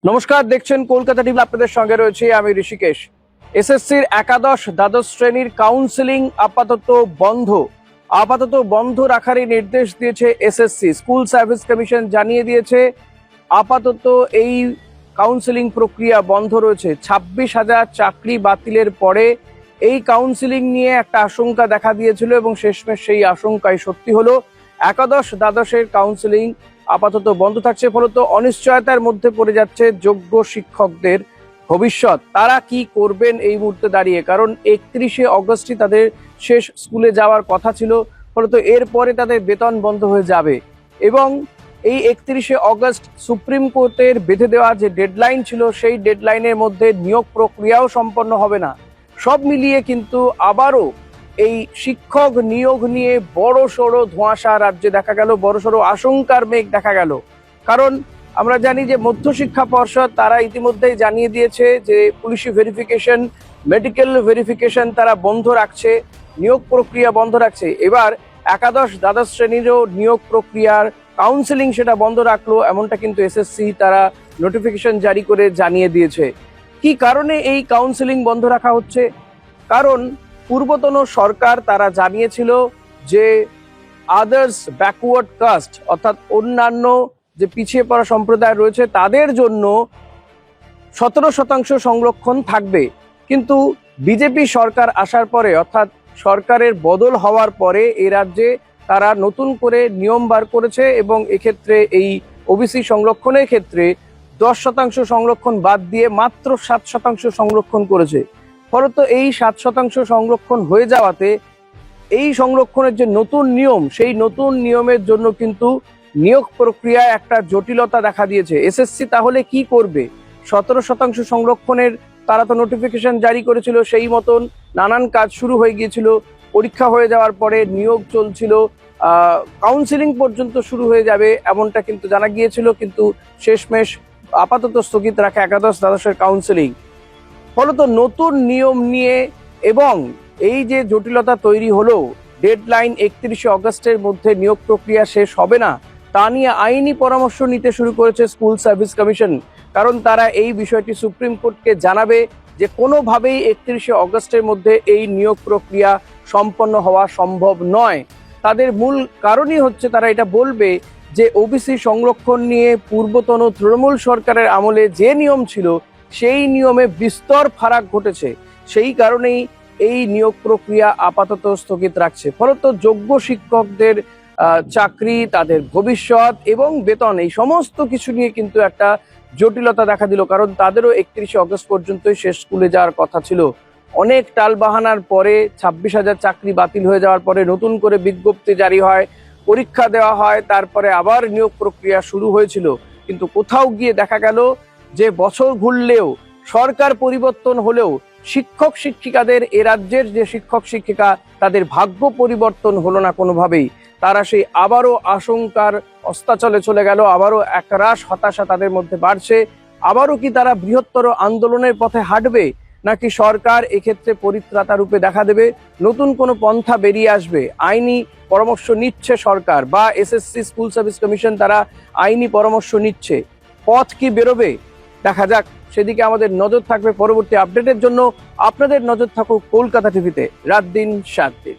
নমস্কার, দেখছেন কলকাতা টিভি। আপনাদের সঙ্গে রয়েছে আমি ঋষিকেশ। এসএসসির একাদশ দ্বাদশ শ্রেণীর কাউন্সেলিং আপাতত বন্ধ রাখারই নির্দেশ দিয়েছে এসএসসি। স্কুল সার্ভিস কমিশন জানিয়ে দিয়েছে আপাতত এই কাউন্সেলিং প্রক্রিয়া বন্ধ রয়েছে। 26,000 চাকরি বাতিলের পরে এই কাউন্সেলিং নিয়ে একটা আশঙ্কা দেখা দিয়েছিল এবং শেষমেশ সেই আশঙ্কাই সত্যি হলো। একাদশ দ্বাদশের কাউন্সেলিং আপাতত বন্ধ থাকছে, ফলত অনিশ্চয়তার মধ্যে পড়ে যাচ্ছে যোগ্য শিক্ষকদের ভবিষ্যৎ। তারা কি করবেন এই মুহূর্তে দাঁড়িয়ে, কারণ 31শে অগস্টই তাদের শেষ স্কুলে যাওয়ার কথা ছিল, ফলত এরপরে তাদের বেতন বন্ধ হয়ে যাবে এবং এই 31শে অগস্ট সুপ্রিম কোর্টের বেঁধে দেওয়া যে ডেডলাইন ছিল সেই ডেডলাইনের মধ্যে নিয়োগ প্রক্রিয়াও সম্পন্ন হবে না। সব মিলিয়ে কিন্তু আবারও এই শিক্ষক নিয়োগ নিয়ে বড়সড় ধোঁয়াশা রাজ্যে দেখা গেল, বড়সড় আশঙ্কার মেঘ দেখা গেল। কারণ আমরা জানি যে মধ্যশিক্ষা পর্ষদ তারা ইতিমধ্যেই জানিয়ে দিয়েছে যে পুলিশি ভেরিফিকেশন, মেডিকেল ভেরিফিকেশন তারা বন্ধ রাখছে, নিয়োগ প্রক্রিয়া বন্ধ রাখছে। এবার একাদশ দ্বাদশ শ্রেণীরও নিয়োগ প্রক্রিয়ার কাউন্সেলিং সেটা বন্ধ রাখলো, এমনটা কিন্তু এসএসসি তারা নোটিফিকেশন জারি করে জানিয়ে দিয়েছে। কি কারণে এই কাউন্সেলিং বন্ধ রাখা হচ্ছে? কারণ পূর্বতন সরকার তারা জানিয়েছিল যে আদার্স ব্যাকওয়ার্ড কাস্ট অর্থাৎ অন্যান্য যে পিছিয়ে পড়া সম্প্রদায় রয়েছে তাদের জন্য 17% সংরক্ষণ থাকবে। কিন্তু বিজেপি সরকার আসার পরে অর্থাৎ সরকারের বদল হওয়ার পরে এই রাজ্যে তারা নতুন করে নিয়ম বার করেছে এবং এক্ষেত্রে এই ওবিসি সংরক্ষণের ক্ষেত্রে 10% সংরক্ষণ বাদ দিয়ে মাত্র 7% সংরক্ষণ করেছে। ফলত এই 7% সংরক্ষণ হয়ে যাওয়াতে এই সংরক্ষণের যে নতুন নিয়ম সেই নতুন নিয়মের জন্য কিন্তু নিয়োগ প্রক্রিয়ায় একটা জটিলতা দেখা দিয়েছে। এসএসসি তাহলে কি করবে? 17% সংরক্ষণের তারা তো নোটিফিকেশন জারি করেছিল, সেই মতন নানান কাজ শুরু হয়ে গিয়েছিল, পরীক্ষা হয়ে যাওয়ার পরে নিয়োগ চলছিল, কাউন্সিলিং পর্যন্ত শুরু হয়ে যাবে এমনটা কিন্তু জানা গিয়েছিল, কিন্তু শেষমেশ আপাতত স্থগিত রাখে একাদশ দ্বাদশের কাউন্সিলিং। ফলত নতুন নিয়ম নিয়ে এবং এই যে জটিলতা তৈরি হলো, ডেডলাইন 31শে অগস্টের মধ্যে নিয়োগ প্রক্রিয়া শেষ হবে না, তা নিয়ে আইনি পরামর্শ নিতে শুরু করেছে স্কুল সার্ভিস কমিশন। কারণ তারা এই বিষয়টি সুপ্রিম কোর্টকে জানাবে যে কোনোভাবেই 31শে অগস্টের মধ্যে এই নিয়োগ প্রক্রিয়া সম্পন্ন হওয়া সম্ভব নয়। তাদের মূল কারণই হচ্ছে তারা এটা বলবে যে ওবিসি সংরক্ষণ নিয়ে পূর্বতন তৃণমূল সরকারের আমলে যে নিয়ম ছিল সেই নিয়মে বিস্তর ফারাক ঘটেছে, সেই কারণেই এই নিয়োগ প্রক্রিয়া আপাতত স্থগিত রাখছে। ফলত যোগ্য শিক্ষকদের চাকরি, তাদের ভবিষ্যৎ এবং বেতন এই সমস্ত কিছু নিয়ে কিন্তু একটা জটিলতা দেখা দিল। কারণ তাদেরও 31শে অগস্ট পর্যন্তই শেষ স্কুলে যাওয়ার কথা ছিল। অনেক টালবাহানার পরে 26,000 চাকরি বাতিল হয়ে যাওয়ার পরে নতুন করে বিজ্ঞপ্তি জারি হয়, পরীক্ষা দেওয়া হয়, তারপরে আবার নিয়োগ প্রক্রিয়া শুরু হয়েছিল। কিন্তু কোথাও গিয়ে দেখা গেল যে বছর ঘুরলেও, সরকার পরিবর্তন হলেও শিক্ষক শিক্ষিকাদের, এ রাজ্যের যে শিক্ষক শিক্ষিকা তাদের ভাগ্য পরিবর্তন হলো না কোনোভাবেই। তারা সেই আবারও আশঙ্কার অস্তাচলে চলে গেল, আবারও একরাশ হতাশা তাদের মধ্যে বাড়ছে। আবারও কি তারা বৃহত্তর আন্দোলনের পথে হাঁটবে, নাকি সরকার এক্ষেত্রে পরিত্রাতা রূপে দেখা দেবে, নতুন কোনো পন্থা বেরিয়ে আসবে? আইনি পরামর্শ নিচ্ছে সরকার বা এসএসসি স্কুল সার্ভিস কমিশন, তারা আইনি পরামর্শ নিচ্ছে। পথ কি বেরোবে দেখা যাক, সেদিকে আমাদের নজর থাকবে। পরবর্তী আপডেটের জন্য আপনাদের নজর থাকুক কলকাতা টিভিতে, রাত দিন 7 দিন।